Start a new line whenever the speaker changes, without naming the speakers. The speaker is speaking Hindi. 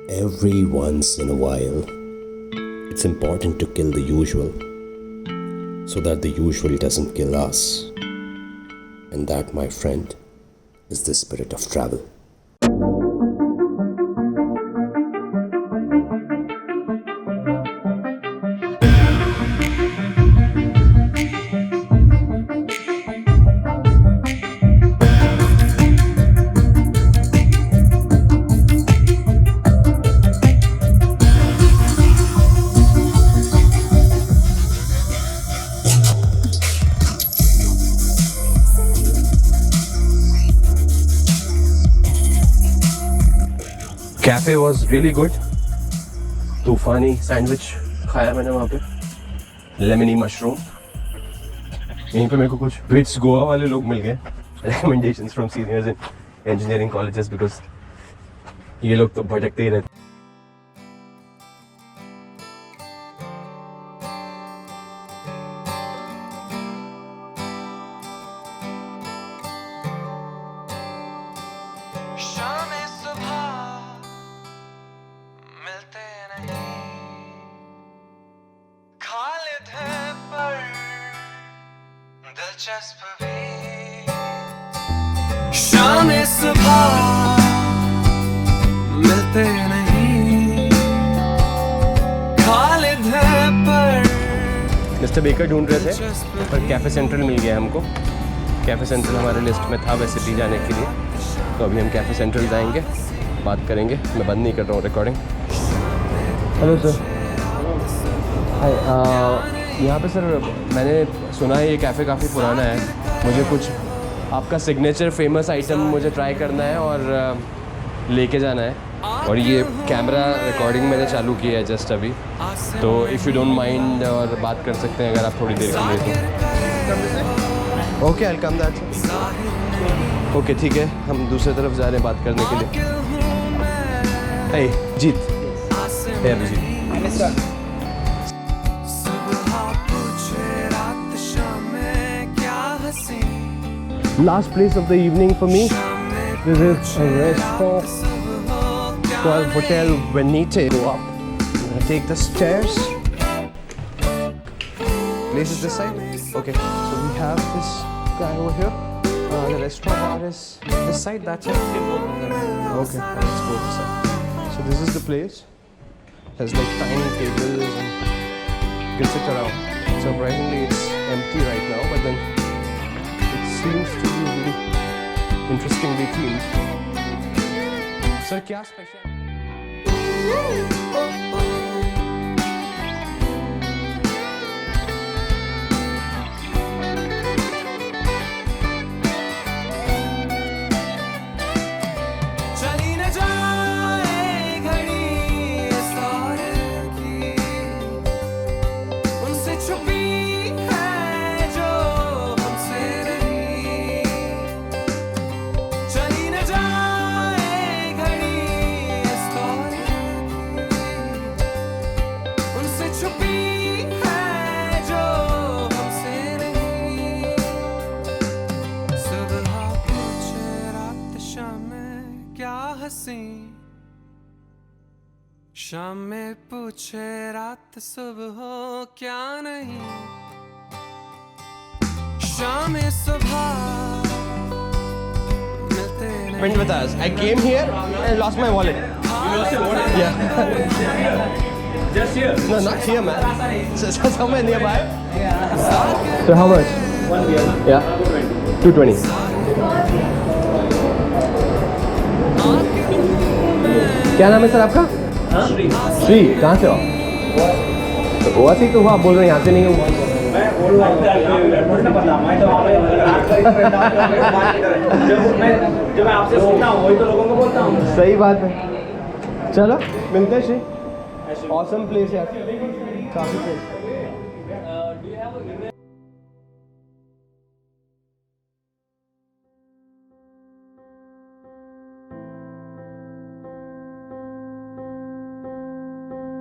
Every once in a while, it's important to kill the usual so that the usual doesn't kill us. And that, my friend, is the spirit of travel. Cafe was really good. तूफानी सैंडविच खाया मैंने वहाँ पे, लेमनी मशरूम. यहीं पे मेरे को कुछ ब्रिट्स गोवा वाले लोग मिल गए, recommendations from seniors in engineering colleges, because ये लोग तो भटकते ही रहते.
शाम सुबह मिलते नहीं, खालिद है पर.
मिस्टर बेकर ढूंढ रहे थे पर कैफ़े सेंट्रल मिल गया हमको. कैफ़े सेंट्रल हमारे लिस्ट में था वैसे भी जाने के लिए, तो अभी हम कैफ़े सेंट्रल जाएंगे, बात करेंगे. मैं बंद नहीं कर रहा हूँ रिकॉर्डिंग. Hello sir. हाय. यहाँ पे सर मैंने सुना है ये कैफ़े काफ़ी पुराना है. मुझे कुछ आपका सिग्नेचर फेमस आइटम मुझे ट्राई करना है और लेके जाना है. और ये कैमरा रिकॉर्डिंग मैंने चालू किया है जस्ट अभी, तो इफ़ यू डोंट माइंड और बात कर सकते हैं अगर आप थोड़ी देर के लिए. तो okay, I come that. Okay ठीक है, हम दूसरी तरफ जा रहे हैं बात करने के लिए. हे जीत. हे Abhijit. Last place of the evening for me. This is a restaurant called Hotel Venite. Go up. I'm gonna take the stairs. Place is this side. Okay. So we have this guy over here. The restaurant bar is this side. That's it. Okay. Let's go this side. So this is the place. Has like tiny tables and you can sit around. Surprisingly, it's empty right now, but then seems to be really interestingly themed. Sir, क्या special? शाम में पूछे रात सुबह हो क्या नहीं, शाम में सुबह मिलते नहीं. Friend with us. I came here and I lost my wallet.
You lost your wallet?
Yeah.
Just here?
No, not here, man. So somewhere nearby.
Yeah.
So how much?
1 beer.
Yeah. 220. क्या नाम है सर आपका? श्री. कहाँ से हो? तो गोवा से तो आप बोल रहे हैं, यहाँ से नहीं हूँ.
मैं बोल रहा हूँ ना पता, मैं तो जब मैं आपसे सुनता हूँ वही तो लोगों को बोलता हूँ.
सही बात है. चलो मिलते हैं श्री. ऑसम प्लेस है, काफी प्लेस.